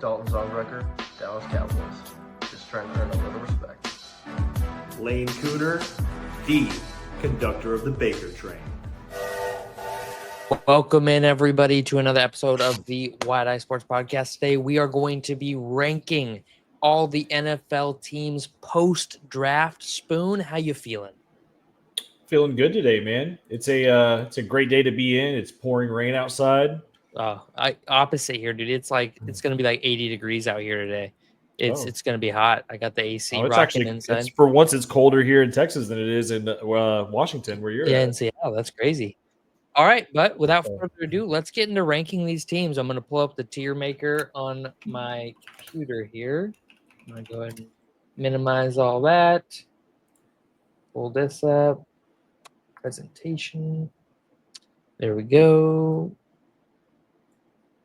Dalton Zongrecker, Dallas Cowboys. Just trying to earn a little respect. Lane Cooner, the conductor of the Baker train. Welcome in, everybody, to another episode of the Wide Eye Sports Podcast. Today, we are going to be ranking all the NFL teams post-draft. Spoon, how you feeling? Feeling good today, man. It's a great day to be in. It's pouring rain outside. Opposite here, dude. It's going to be like 80 degrees out here today. It's going to be hot. I got the AC rocking inside. It's for once it's colder here in Texas than it is in Washington, where you're at. Yeah, in Seattle. That's crazy. All right, but without further ado, let's get into ranking these teams. I'm going to pull up the tier maker on my computer here. I'm going to go ahead and minimize all that. Pull this up. Presentation. There we go.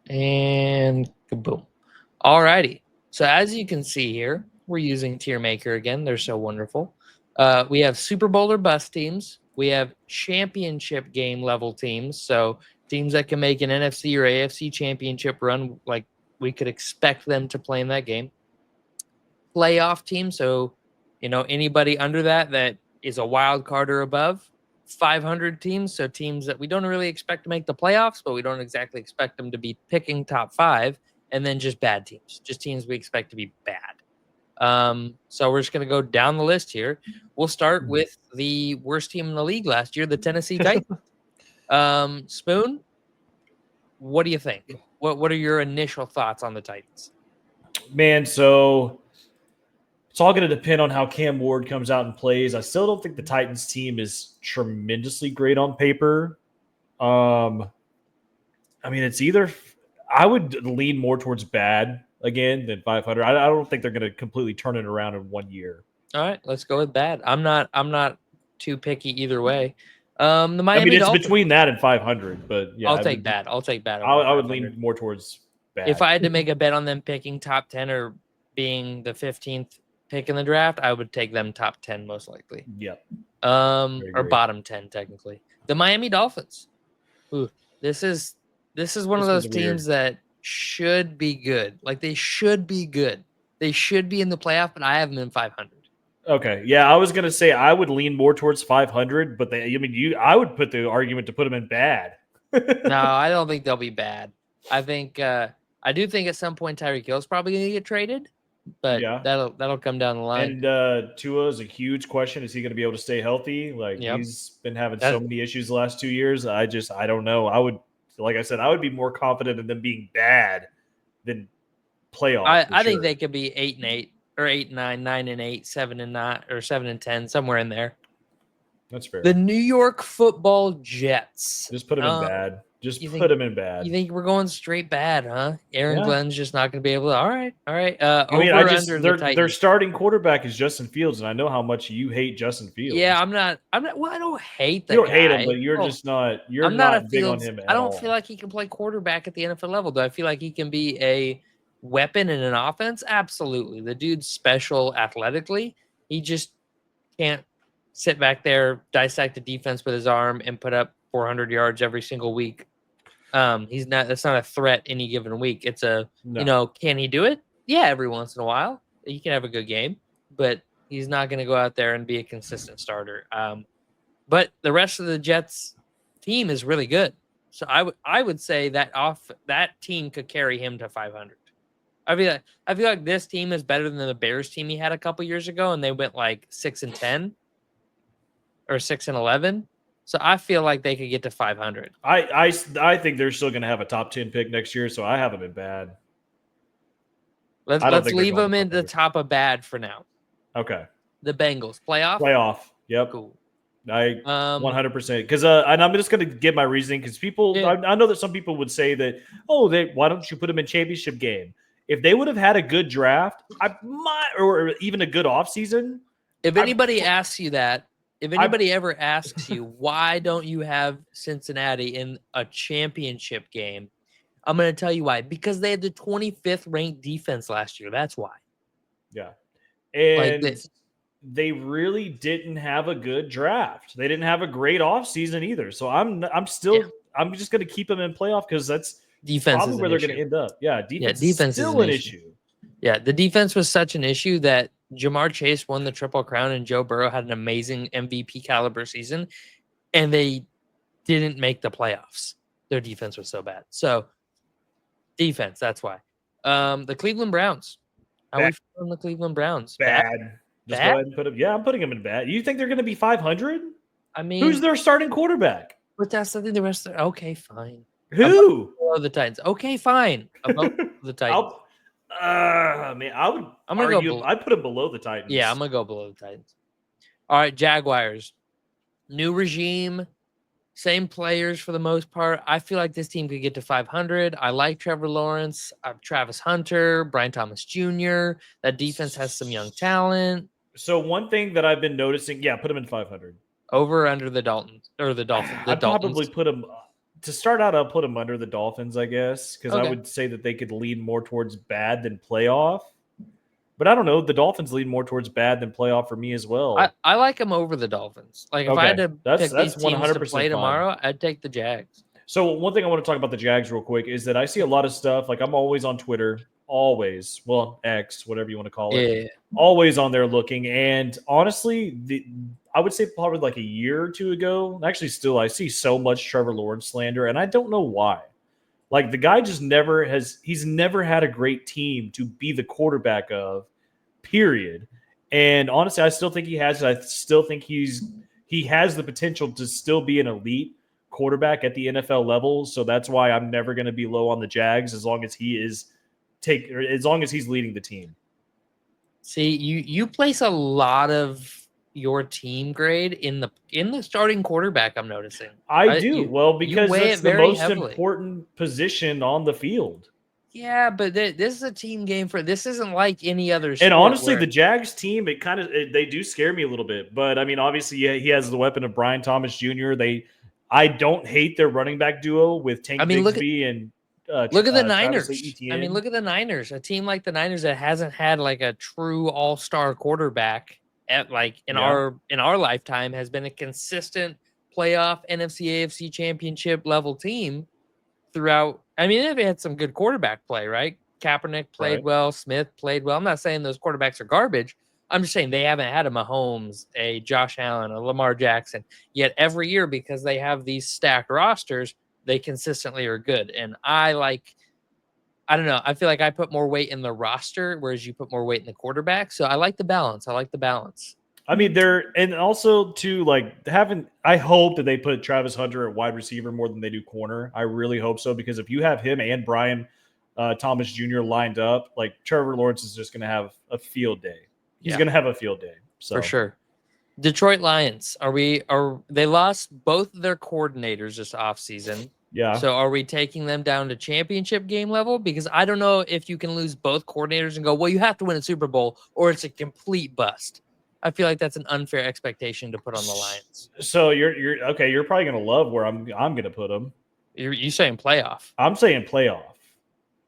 And kaboom. All righty. So as you can see here, we're using tier maker again. They're so wonderful. We have Super Bowl or bust teams. We have championship game level teams. So teams that can make an NFC or AFC championship run, like we could expect them to play in that game. Playoff team. So, anybody under that is a wild card or above. 500 teams. So teams that we don't really expect to make the playoffs, but we don't exactly expect them to be picking top 5. And then just bad teams, just teams we expect to be bad. So we're just going to go down the list here. We'll start with the worst team in the league last year, the Tennessee Titans. Spoon, what do you think? What are your initial thoughts on the Titans? Man, so it's all going to depend on how Cam Ward comes out and plays. I still don't think the Titans team is tremendously great on paper. It's either I would lean more towards bad again than 500. I don't think they're going to completely turn it around in 1 year. All right, let's go with bad. I'm not too picky either way. The Miami it's Dolphins, between that and 500, but yeah, I'll take bad. I'll take bad. I would lean more towards bad. If I had to make a bet on them picking top 10 or being the 15th pick in the draft, I would take them top 10 most likely. Yep. Or bottom 10 technically. The Miami Dolphins. Ooh, this is one of those teams that should be good. Like they should be good. They should be in the playoff, but I have them in 500. Okay. Yeah, I was gonna say I would lean more towards 500, but I would put the argument to put them in bad. No, I don't think they'll be bad. I think I do think at some point Tyreek Hill's probably gonna get traded, but yeah, that'll come down the line. And Tua is a huge question. Is he gonna be able to stay healthy? He's been having so many issues the last 2 years. I don't know. I would, like I said, I would be more confident in them being bad than playoff. I think they could be 8-8 or 8-9, 9-8, 7-9, or 7-10, somewhere in there. That's fair. The New York Football Jets. Just put them in bad. Put them in bad. You think we're going straight bad, huh? Aaron Glenn's just not going to be able to. All right. Their starting quarterback is Justin Fields, and I know how much you hate Justin Fields. Yeah, I'm not. Well, I don't hate that. You don't hate him, but you're just not. You're not big on him. I don't feel like he can play quarterback at the NFL level. Do I feel like he can be a weapon in an offense? Absolutely. The dude's special athletically. He just can't sit back there, dissect the defense with his arm, and put up 400 yards every single week. That's not a threat any given week. It's can he do it? Yeah, every once in a while. He can have a good game, but he's not going to go out there and be a consistent starter. But the rest of the Jets team is really good. So I would say that team could carry him to 500. I feel like this team is better than the Bears team he had a couple years ago, and they went like 6-10 or 6-11. So I feel like they could get to 500. I think they're still going to have a top 10 pick next year, so I have them in bad. Let's leave them in the top of bad for now. Okay. The Bengals playoff. Yep. Cool. I 100% because and I'm just going to give my reasoning because people. Yeah. I know that some people would say that why don't you put them in championship game? If they would have had a good draft, I might, or even a good offseason. If anybody asks you that. If anybody ever asks you, why don't you have Cincinnati in a championship game? I'm going to tell you why. Because they had the 25th ranked defense last year. That's why. Yeah. And they really didn't have a good draft. They didn't have a great offseason either. So I'm just going to keep them in playoff because defense probably is where an they're issue. going to end up. Yeah, defense, defense is is still an an issue. issue. Yeah, the defense was such an issue that Jamar Chase won the Triple Crown and Joe Burrow had an amazing MVP caliber season, and they didn't make the playoffs. Their defense was so bad. So defense, that's why. The Cleveland Browns. How Bad. we feel on the Cleveland Browns? Bad. Just Bad? go ahead and put them. Yeah, I'm putting them in bad. You think they're going to be 500? I mean, Who's their starting quarterback? but that's something the rest of okay, fine. Who? Below the Titans. Okay, fine. Above the Titans. Man, I would I'm gonna argue. go I'd put them below the Titans. Yeah, I'm gonna go below the Titans. All right, Jaguars. New regime, same players for the most part. I feel like this team could get to 500. I like Trevor Lawrence, Travis Hunter, Brian Thomas Jr. That defense has some young talent. So one thing that I've been noticing, put them in 500. Over or under the Dolphins or the Dolphins. I'd probably put them to start out. I'll put them under the Dolphins, I guess, because I would say that they could lean more towards bad than playoff. But I don't know. The Dolphins lean more towards bad than playoff for me as well. I like them over the Dolphins. Like if I had to pick these teams to play tomorrow, I'd take the Jags. So one thing I want to talk about the Jags real quick is that I see a lot of stuff. Like I'm always on Twitter, always. Well, X, whatever you want to call it. Yeah. Always on there looking. And honestly, I would say probably like a year or two ago. Actually, still, I see so much Trevor Lawrence slander, and I don't know why. Like the guy just he's never had a great team to be the quarterback of, period. And honestly, I still think he has it. I still think he has the potential to still be an elite quarterback at the NFL level. So that's why I'm never going to be low on the Jags as long as he's leading the team. See, you place a lot of your team grade in the starting quarterback. I'm noticing. I do. Because it's the most important position on the field. Yeah, but this is a team game this isn't like any other sport. And honestly, the Jags team, they do scare me a little bit. But I mean, obviously, he has the weapon of Brian Thomas Jr. I don't hate their running back duo with Tank Bigsby and look at the Niners. I mean, look at the Niners. A team like the Niners that hasn't had like a true all-star quarterback in our lifetime has been a consistent playoff NFC AFC championship level team throughout. I mean, they've had some good quarterback play, right? Kaepernick played well. Smith played well. I'm not saying those quarterbacks are garbage. I'm just saying they haven't had a Mahomes, a Josh Allen, a Lamar Jackson. Yet every year, because they have these stacked rosters, they consistently are good. And I don't know. I feel like I put more weight in the roster, whereas you put more weight in the quarterback. So I like the balance. I mean, and also too, I hope that they put Travis Hunter at wide receiver more than they do corner. I really hope so, because if you have him and Brian Thomas Jr. lined up, like Trevor Lawrence is just going to have a field day. He's going to have a field day. So. For sure. Detroit Lions. They lost both their coordinators this offseason. Yeah. So are we taking them down to championship game level? Because I don't know if you can lose both coordinators and go, well, you have to win a Super Bowl or it's a complete bust. I feel like that's an unfair expectation to put on the Lions. So you're okay. You're probably going to love where I'm going to put them. You saying playoff? I'm saying playoff.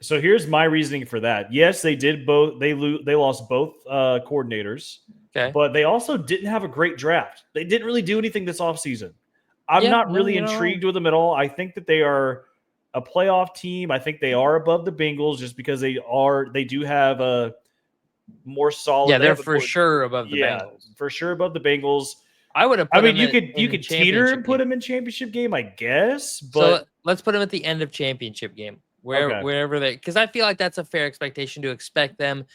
So here's my reasoning for that. Yes, they did both. They lost both coordinators. Okay. But they also didn't have a great draft. They didn't really do anything this offseason. I'm not really intrigued with them at all. I think that they are a playoff team. I think they are above the Bengals just because they do have a more solid. Yeah, they're for sure above the Bengals. For sure above the Bengals. I would have. You could teeter and put them in championship game, I guess. But so let's put them at the end of championship game, wherever they. Because I feel like that's a fair expectation to expect them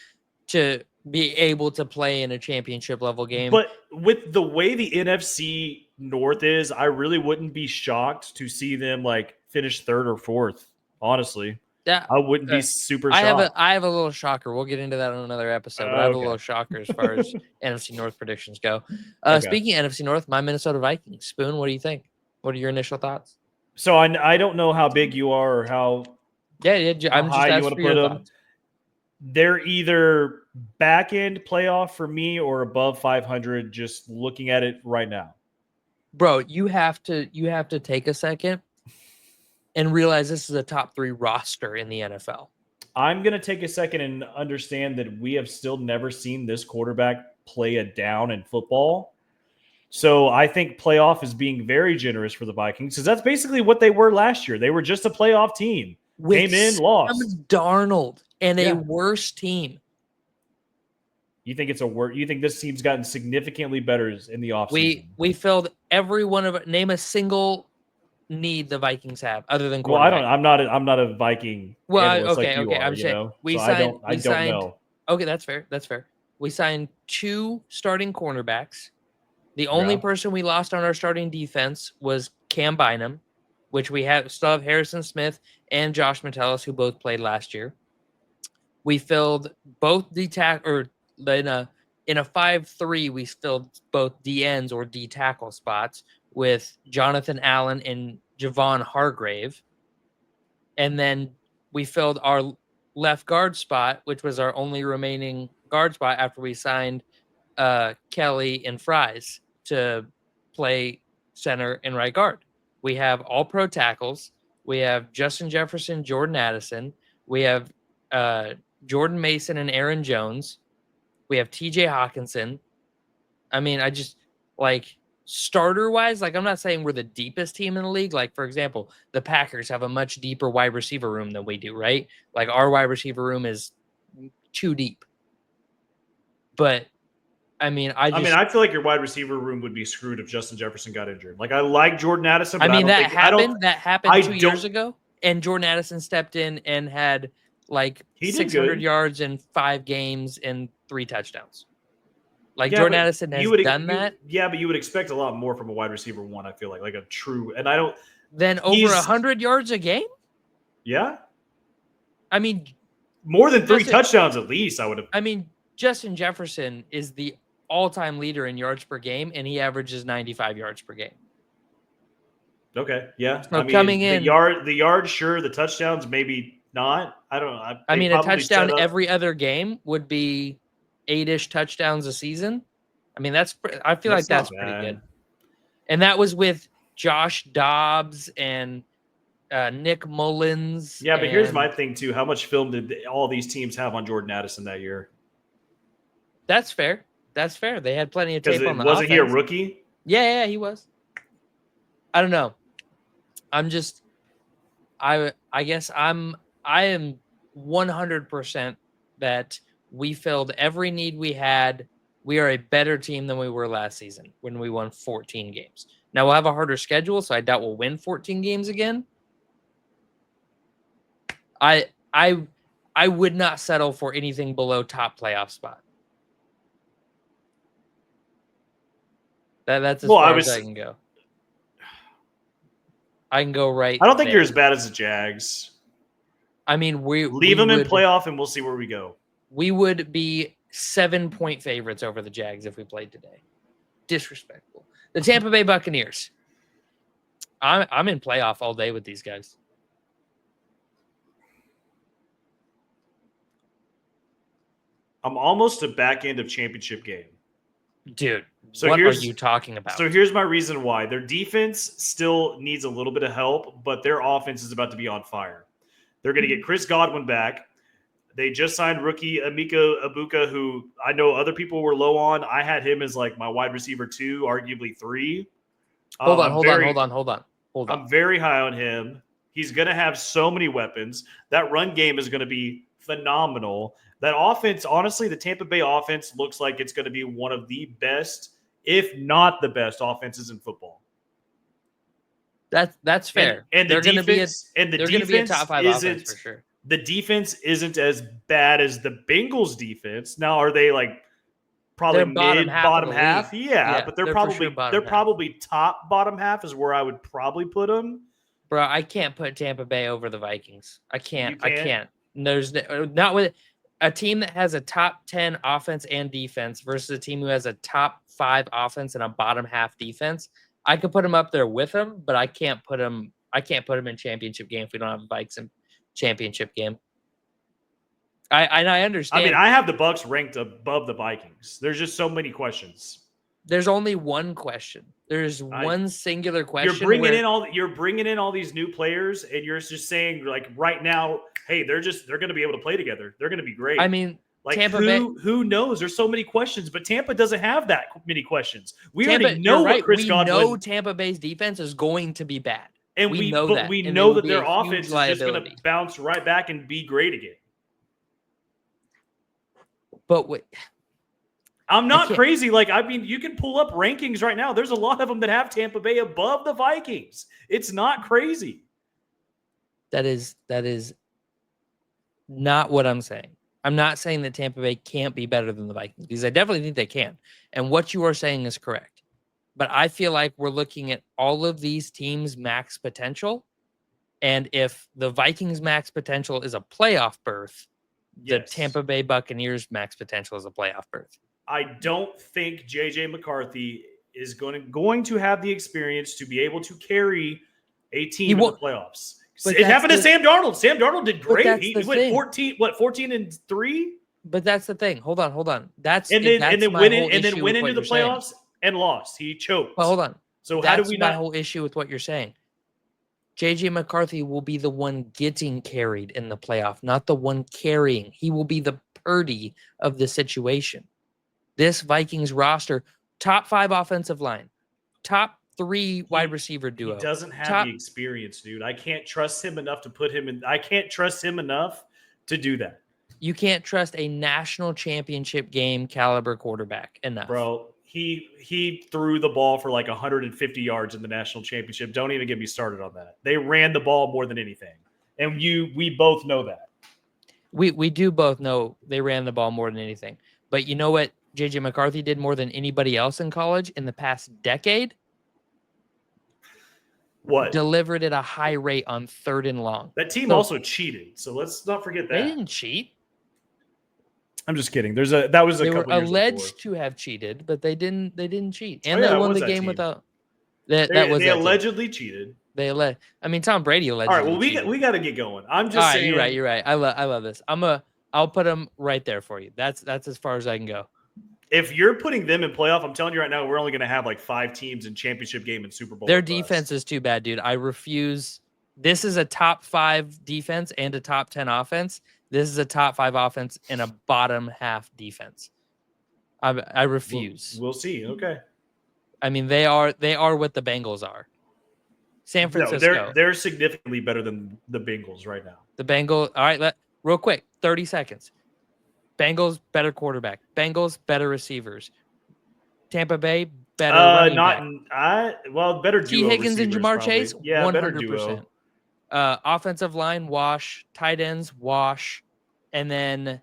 to be able to play in a championship level game. But with the way the NFC North is, I really wouldn't be shocked to see them finish third or fourth. Honestly, yeah, I wouldn't be super shocked. I have a little shocker. We'll get into that on another episode. But I have a little shocker as far as NFC North predictions go. Speaking of NFC North, my Minnesota Vikings. Spoon, what do you think? What are your initial thoughts? So I don't know how big you are or how I'm just high you want to put them. Thoughts. They're either back end playoff for me or above 500. Just looking at it right now, bro. You have to take a second and realize this is a top 3 roster in the NFL. I'm gonna take a second and understand that we have still never seen this quarterback play a down in football. So I think playoff is being very generous for the Vikings because that's basically what they were last year. They were just a playoff team. with Came in, Sam lost. Darnold and Yeah. a worse team. You think it's a work? You think this team's gotten significantly better in the offseason? We filled every one of it. Name a single need the Vikings have other than Well, I don't. quarterback. I'm not a Viking Well, analyst like you okay. are. I'm You saying know, we so signed. I don't know. Okay, that's fair. That's fair. We signed 2 starting cornerbacks. The only Yeah. person we lost on our starting defense was Cam Bynum, which we still have Harrison Smith and Josh Metellus, who both played last year. We filled both in a 5-3, we filled both D ends or D tackle spots with Jonathan Allen and Javon Hargrave. And then we filled our left guard spot, which was our only remaining guard spot after we signed Kelly and Fries to play center and right guard. We have all pro tackles. We have Justin Jefferson, Jordan Addison. We have Jordan Mason and Aaron Jones. We have TJ Hawkinson. I mean, I just like starter wise, like I'm not saying we're the deepest team in the league. Like, for example, the Packers have a much deeper wide receiver room than we do, right? Like our wide receiver room is too deep. But I mean, I feel like your wide receiver room would be screwed if Justin Jefferson got injured. Like, I like Jordan Addison, but that happened 2 years ago, and Jordan Addison stepped in and had like 600 yards in 5 games and 3 touchdowns. Like Jordan Addison has done that. Yeah, but you would expect a lot more from a wide receiver one. I feel like a true, and I don't. Then over 100 yards a game. Yeah, I mean, more than 3 touchdowns at least. I would have. I mean, Justin Jefferson is the all-time leader in yards per game, and he averages 95 yards per game. Okay, yeah. So coming in, the yards, sure. The touchdowns, maybe not. I don't know. I mean, a touchdown every other game would be 8-ish touchdowns a season. I mean, I feel like that's pretty good. And that was with Josh Dobbs and Nick Mullins. Yeah, but here's my thing too. How much film did all these teams have on Jordan Addison that year? That's fair. That's fair. They had plenty of tape on the Wasn't offense. he a rookie? Yeah, he was. I don't know. I'm just I guess I am 100% that we filled every need we had. We are a better team than we were last season when we won 14 games. Now we'll have a harder schedule, so I doubt we'll win 14 games again. I would not settle for anything below top playoff spot. That's as far as I can go. I can go right. I don't think you're as bad as the Jags. I mean, we leave them in playoff, and we'll see where we go. We would be 7-point favorites over the Jags if we played today. Disrespectful. The Tampa Bay Buccaneers. I'm in playoff all day with these guys. I'm almost a back end of championship game. Dude, what are you talking about? So here's my reason why. Their defense still needs a little bit of help, but their offense is about to be on fire. They're going to get Chris Godwin back. They just signed rookie Emeka Egbuka, who I know other people were low on. I had him as like my wide receiver 2, arguably 3. Hold on. I'm very high on him. He's going to have so many weapons. That run game is going to be phenomenal. That offense, honestly, the Tampa Bay offense looks like it's going to be one of the best, if not the best, offenses in football. That's fair. And they're going to be a top 5 offense for sure. The defense isn't as bad as the Bengals defense. Now, are they like probably bottom half? Yeah, but they're probably top bottom half is where I would probably put them. Bro, I can't put Tampa Bay over the Vikings. I can't. There's not with a team that has a top 10 offense and defense versus a team who has a top 5 offense and a bottom half defense. I could put them up there with them, but I can't put them in championship game if we don't have a Vikes in championship game. I understand. I mean, I have the Bucks ranked above the Vikings. There's just so many questions. There's only one question. There's one singular question. You're bringing in all these new players, and you're just saying like right now, hey, they're going to be able to play together. They're going to be great. I mean, like Tampa who knows? There's so many questions, but Tampa doesn't have that many questions. We already know what Chris Godwin. We know Tampa Bay's defense is going to be bad. And We know but that, we and they know will that be their a huge offense is just going to liability. bounce right back and be great again. But wait, I'm not can't- crazy. Like, I mean, you can pull up rankings right now. There's a lot of them that have Tampa Bay above the Vikings. It's not crazy. that is not what I'm saying. I'm not saying that Tampa Bay can't be better than the Vikings, because I definitely think they can. And what you are saying is correct. But I feel like we're looking at all of these teams' max potential. And if the Vikings' max potential is a playoff berth, the Yes. Tampa Bay Buccaneers' max potential is a playoff berth. I don't think J.J. McCarthy is going to have the experience to be able to carry a team in the playoffs. It happened to Sam Darnold. Sam Darnold did great. He went 14-3? But that's the thing. Hold on. Then went into the playoffs and lost. He choked. Well, hold on. So that's how do we my whole issue with what you're saying. J.J. McCarthy will be the one getting carried in the playoff, not the one carrying. He will be the Purdy of the situation. This Vikings roster, top 5 offensive line, top 3 wide receiver duo. He doesn't have the experience, dude. I can't trust him enough to put him in. I can't trust him enough to do that. You can't trust a national championship game caliber quarterback enough. Bro, he threw the ball for like 150 yards in the national championship. Don't even get me started on that. They ran the ball more than anything. And we both know that. We do both know they ran the ball more than anything. But you know what J.J. McCarthy did more than anybody else in college in the past decade? What? Delivered at a high rate on 3rd and long. That team also cheated, so let's not forget that. They didn't cheat. I'm just kidding. That was a they couple were years alleged before. to have cheated, but they didn't cheat, and Oh, yeah, they won the game team. without. They allegedly cheated. I mean, Tom Brady allegedly. All right, well, we got to get going. I'm just saying. You're right. I love this. I'll put them right there for you. That's as far as I can go. If you're putting them in playoff, I'm telling you right now, we're only going to have like 5 teams in championship game and Super Bowl. Their defense is too bad, dude. I refuse. This is a top 5 defense and a top 10 offense. This is a top 5 offense and a bottom half defense. I refuse. We'll see. Okay. I mean, they are what the Bengals are. San Francisco. No, they're significantly better than the Bengals right now. The Bengals. All right, real quick, 30 seconds. Bengals better quarterback. Bengals better receivers. Tampa Bay better running back. Better T. duo. Higgins and Jamar Chase. Yeah, 100%. better duo. Offensive line wash. Tight ends wash, and then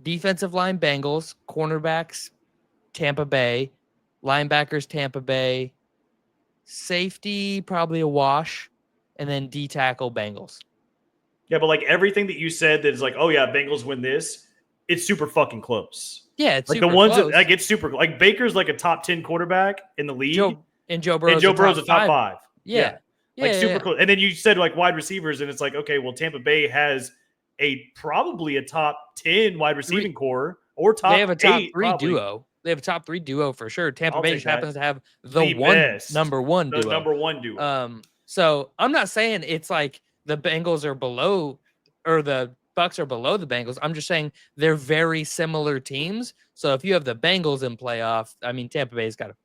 defensive line Bengals. Cornerbacks Tampa Bay. Linebackers Tampa Bay. Safety probably a wash, and then D tackle Bengals. Yeah, but like everything that you said that is like, oh yeah, Bengals win this. It's super fucking close. Yeah, it's like super the ones close. that like it's super like Baker's like a top 10 quarterback in the league. Joe Burrow's a top 5. Yeah. Super close. And then you said like wide receivers, and it's like, okay, well, Tampa Bay has probably a top 10 wide receiving core or top 8. They have a top 3 probably. duo. They have a top 3 duo for sure. Tampa Bay just happens to have the number one duo. So I'm not saying it's like the Bengals are below or the Bucs are below the Bengals. I'm just saying they're very similar teams. So if you have the Bengals in playoff, I mean, Tampa Bay's got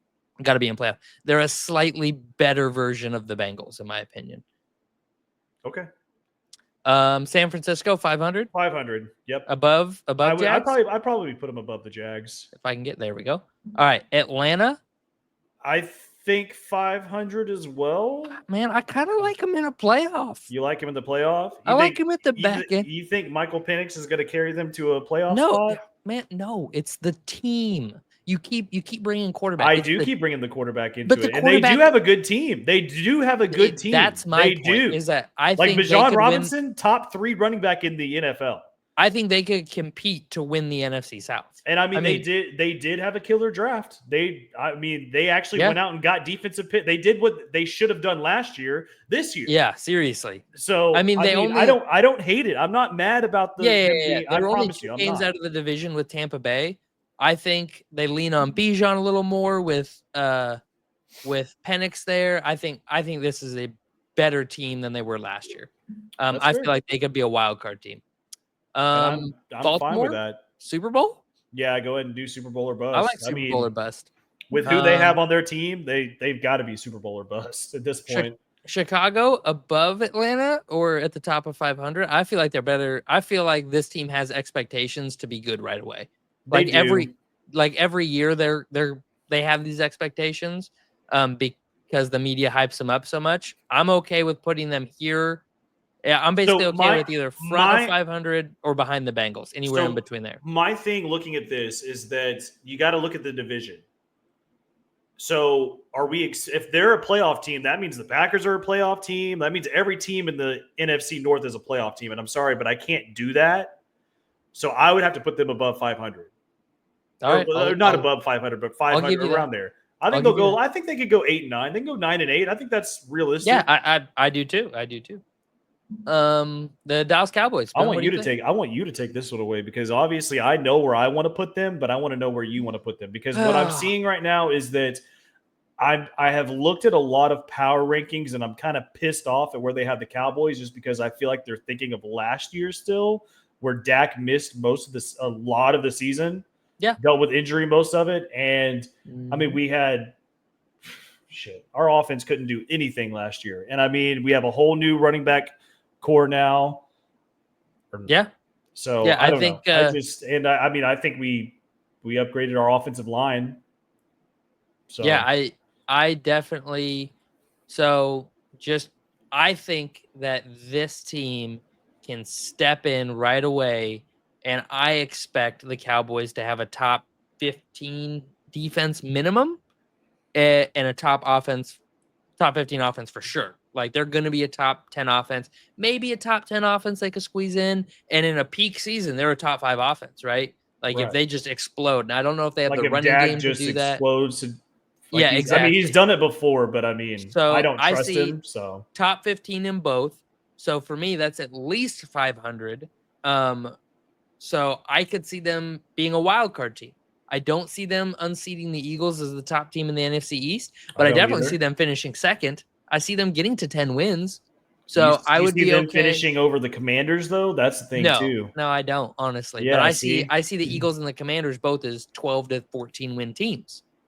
to be in playoff. They're a slightly better version of the Bengals, in my opinion. Okay. San Francisco 500. 500. Yep. Above Jags? I'd probably put them above the Jags. If I can get there, we go. All right, Atlanta. I think 500 as well. Man, I kind of like him in a playoff. You like him in the playoff? I like him at the back end. You think Michael Penix is going to carry them to a playoff spot? Man, no. It's the team. You keep bringing quarterback. I keep bringing the quarterback into it, and they do have a good team. That's my point. Is that I think Bijan Robinson, top 3 running back in the NFL. I think they could compete to win the NFC South. And I mean, they did have a killer draft. They actually went out and got defensive pick. They did what they should have done last year, this year. Yeah, seriously. So I don't hate it. I'm not mad about the. Yeah. I promise you, games out of the division with Tampa Bay. I think they lean on Bijan a little more with Penix there. I think this is a better team than they were last year. I feel like they could be a wild card team. I'm fine with that. Super Bowl? Yeah, go ahead and do Super Bowl or bust. I like Super Bowl or bust. With who they have on their team, they've got to be Super Bowl or bust at this point. Chicago above Atlanta or at the top of 500? I feel like they're better. I feel like this team has expectations to be good right away. They do. Every year they have these expectations because the media hypes them up so much. I'm okay with putting them here. Yeah, I'm basically So okay with either front of my 500 or behind the Bengals, anywhere in between there. My thing looking at this is that you got to look at the division. So are we? If they're a playoff team, that means the Packers are a playoff team. That means every team in the NFC North is a playoff team. And I'm sorry, but I can't do that. So I would have to put them above 500. All right, Not above 500, but 500 around there. I think they'll go. I think they could go 8-9. They can go 9-8. I think that's realistic. Yeah, I do too. I do too. The Dallas Cowboys. I want you to take this one away because obviously I know where I want to put them, but I want to know where you want to put them because what I'm seeing right now is that I have looked at a lot of power rankings and I'm kind of pissed off at where they have the Cowboys just because I feel like they're thinking of last year still, where Dak missed a lot of the season. Yeah, dealt with injury most of it, and I mean we had. Our offense couldn't do anything last year, and I mean we have a whole new running back core now. Yeah. So yeah, I don't know. I think we upgraded our offensive line. So yeah, I definitely. So I think that this team can step in right away, and I expect the Cowboys to have a top 15 defense minimum and a top 15 offense for sure. Like they're going to be a top 10 offense, maybe a top 10 offense they could squeeze in. And in a peak season, they're a top 5 offense, right? Like if they just explode. And I don't know if they have the running game to do that. Yeah, exactly. I mean, he's done it before, but I mean, so I don't trust him. So top 15 in both. So for me, that's at least 500. So I could see them being a wild card team. I don't see them unseating the Eagles as the top team in the NFC East, but I definitely see them finishing second. I see them getting to 10 wins. So I would be them finishing over the Commanders, though. That's the thing, too. No, I don't, honestly. Yeah, but I see the Eagles and the Commanders both as 12 to 14 win teams.